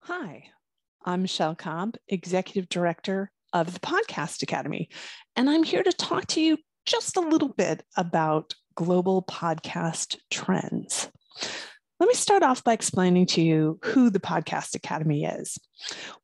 Hi, I'm Michelle Cobb, Executive Director of the Podcast Academy, and I'm here to talk to you just a little bit about global podcast trends. Let me start off by explaining to you who the Podcast Academy is.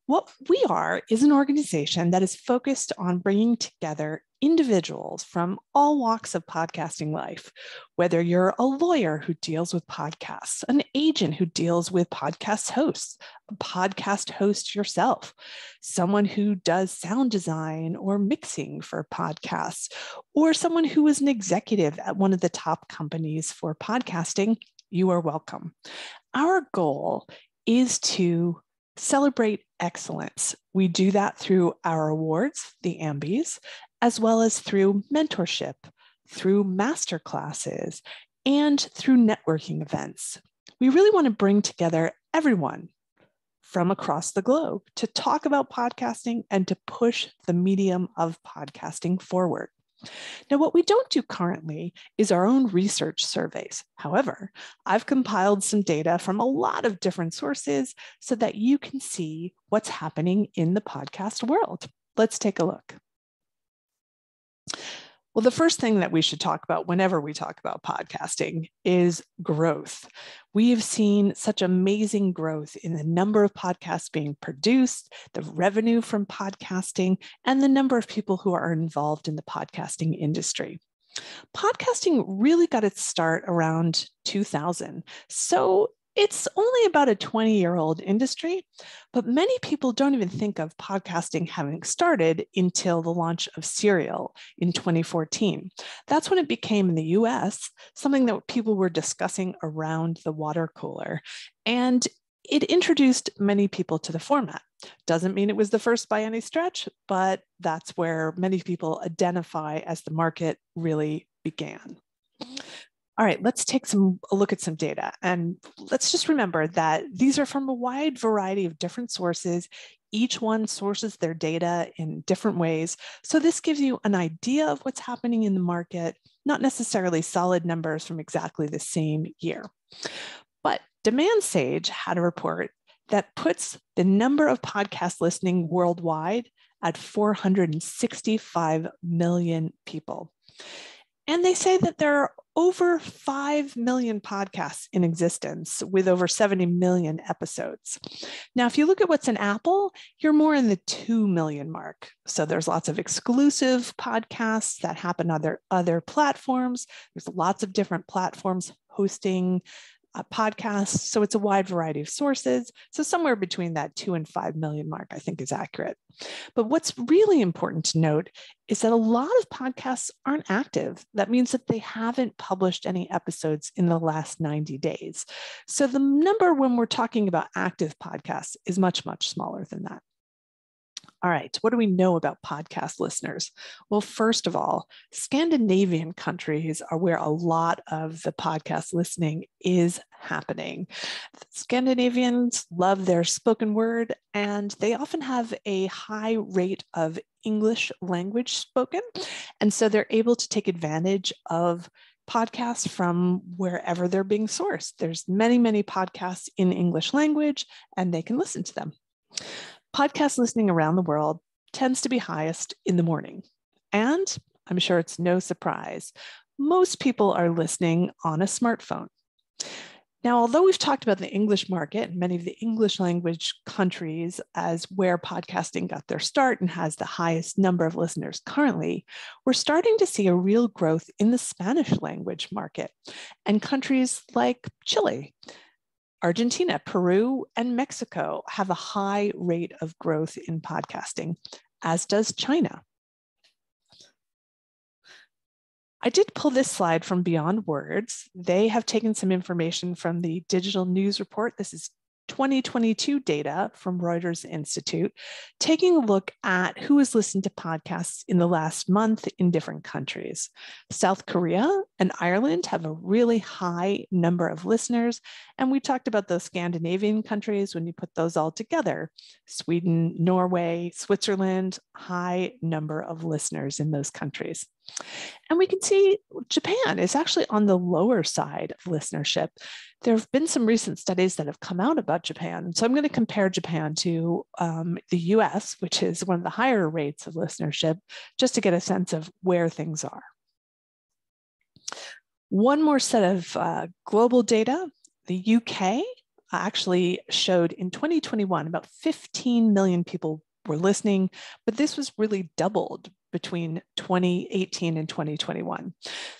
What we are is an organization that is focused on bringing together individuals from all walks of podcasting life, whether you're a lawyer who deals with podcasts, an agent who deals with podcast hosts, a podcast host yourself, someone who does sound design or mixing for podcasts, or someone who is an executive at one of the top companies for podcasting. You are welcome. Our goal is to celebrate excellence. We do that through our awards, the AMBIES, as well as through mentorship, through master classes, and through networking events. We really want to bring together everyone from across the globe to talk about podcasting and to push the medium of podcasting forward. Now, what we don't do currently is our own research surveys. However, I've compiled some data from a lot of different sources so that you can see what's happening in the podcast world. Let's take a look. Well, the first thing that we should talk about whenever we talk about podcasting is growth. We have seen such amazing growth in the number of podcasts being produced, the revenue from podcasting, and the number of people who are involved in the podcasting industry. Podcasting really got its start around 2000. So it's only about a 20-year-old industry, but many people don't even think of podcasting having started until the launch of Serial in 2014. That's when it became in the US something that people were discussing around the water cooler. And it introduced many people to the format. Doesn't mean it was the first by any stretch, but that's where many people identify as the market really began. All right, let's take a look at some data. And let's just remember that these are from a wide variety of different sources. Each one sources their data in different ways. So this gives you an idea of what's happening in the market, not necessarily solid numbers from exactly the same year. But Demand Sage had a report that puts the number of podcast listening worldwide at 465 million people. And they say that there are over 5 million podcasts in existence with over 70 million episodes. Now, if you look at what's in Apple, you're more in the 2 million mark. So there's lots of exclusive podcasts that happen on other platforms. There's lots of different platforms hosting podcasts. So it's a wide variety of sources. So somewhere between that 2 and 5 million mark, I think is accurate. But what's really important to note is that a lot of podcasts aren't active. That means that they haven't published any episodes in the last 90 days. So the number when we're talking about active podcasts is much, much smaller than that. All right, what do we know about podcast listeners? Well, first of all, Scandinavian countries are where a lot of the podcast listening is happening. Scandinavians love their spoken word, and they often have a high rate of English language spoken. And so they're able to take advantage of podcasts from wherever they're being sourced. There's many, many podcasts in English language, and they can listen to them. Podcast listening around the world tends to be highest in the morning. And I'm sure it's no surprise, most people are listening on a smartphone. Now, although we've talked about the English market and many of the English language countries as where podcasting got their start and has the highest number of listeners currently, we're starting to see a real growth in the Spanish language market and countries like Chile, Argentina, Peru, and Mexico have a high rate of growth in podcasting, as does China. I did pull this slide from Beyond Words. They have taken some information from the Digital News Report. This is 2022 data from Reuters Institute, taking a look at who has listened to podcasts in the last month in different countries. South Korea and Ireland have a really high number of listeners. And we talked about those Scandinavian countries when you put those all together. Sweden, Norway, Switzerland, high number of listeners in those countries. And we can see Japan is actually on the lower side of listenership. There have been some recent studies that have come out about Japan. So I'm going to compare Japan to the US, which is one of the higher rates of listenership, just to get a sense of where things are. One more set of global data. The UK actually showed in 2021 about 15 million people were listening, but this was really doubled between 2018 and 2021.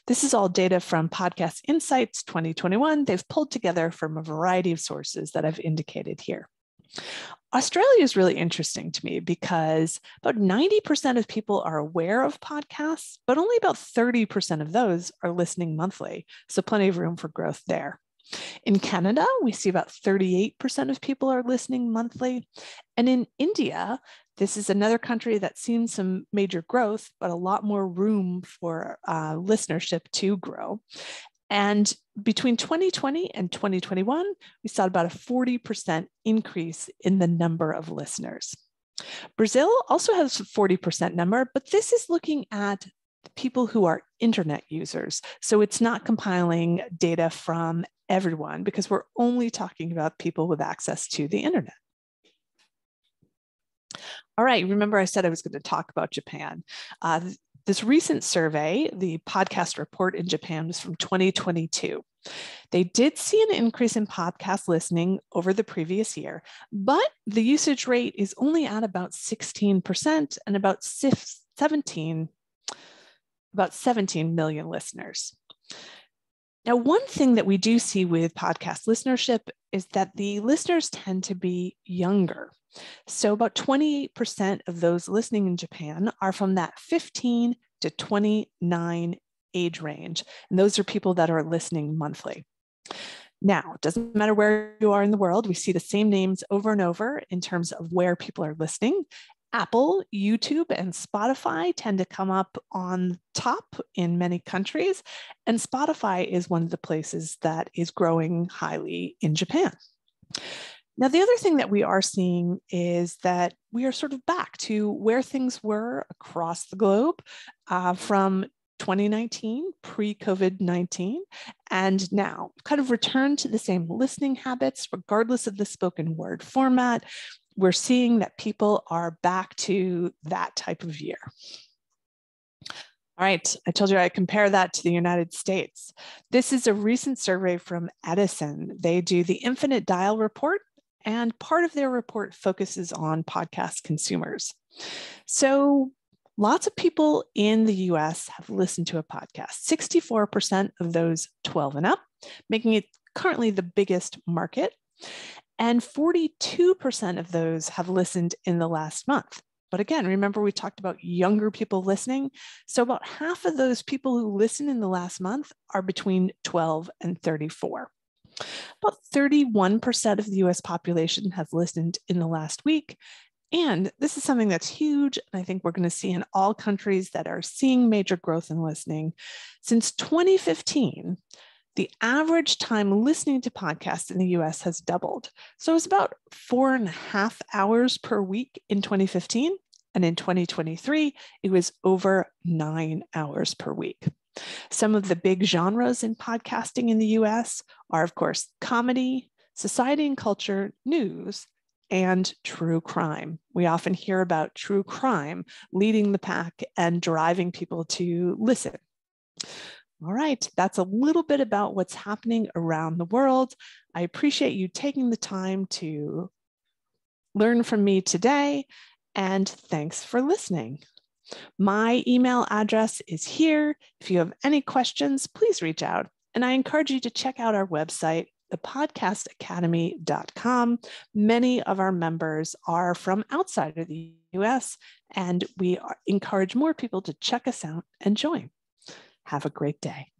This is all data from Podcast Insights 2021. They've pulled together from a variety of sources that I've indicated here. Australia is really interesting to me because about 90% of people are aware of podcasts, but only about 30% of those are listening monthly. So plenty of room for growth there. In Canada, we see about 38% of people are listening monthly. And in India, this is another country that's seen some major growth, but a lot more room for listenership to grow. And between 2020 and 2021, we saw about a 40% increase in the number of listeners. Brazil also has a 40% number, but this is looking at people who are internet users. So it's not compiling data from everyone because we're only talking about people with access to the internet. All right, remember I said I was going to talk about Japan. This recent survey, the podcast report in Japan, was from 2022. They did see an increase in podcast listening over the previous year, but the usage rate is only at about 16% and about 17 million listeners. Now, one thing that we do see with podcast listenership is that the listeners tend to be younger. So about 28% of those listening in Japan are from that 15 to 29 age range. And those are people that are listening monthly. Now, it doesn't matter where you are in the world, we see the same names over and over in terms of where people are listening. Apple, YouTube, and Spotify tend to come up on top in many countries, and Spotify is one of the places that is growing highly in Japan. Now, the other thing that we are seeing is that we are sort of back to where things were across the globe from 2019, pre-COVID-19, and now kind of return to the same listening habits, regardless of the spoken word format. We're seeing that people are back to that type of year. All right, I told you I compare that to the United States. This is a recent survey from Edison. They do the Infinite Dial report, and part of their report focuses on podcast consumers. So lots of people in the US have listened to a podcast, 64% of those 12 and up, making it currently the biggest market. And 42% of those have listened in the last month. But again, remember we talked about younger people listening. So about half of those people who listen in the last month are between 12 and 34. About 31% of the US population has listened in the last week. And this is something that's huge. And I think we're going to see in all countries that are seeing major growth in listening. Since 2015, the average time listening to podcasts in the US has doubled. So it's about 4.5 hours per week in 2015. And in 2023, it was over 9 hours per week. Some of the big genres in podcasting in the US are, of course, comedy, society and culture, news, and true crime. We often hear about true crime leading the pack and driving people to listen. All right, that's a little bit about what's happening around the world. I appreciate you taking the time to learn from me today, and thanks for listening. My email address is here. If you have any questions, please reach out. And I encourage you to check out our website, thepodcastacademy.com. Many of our members are from outside of the US, and we encourage more people to check us out and join. Have a great day.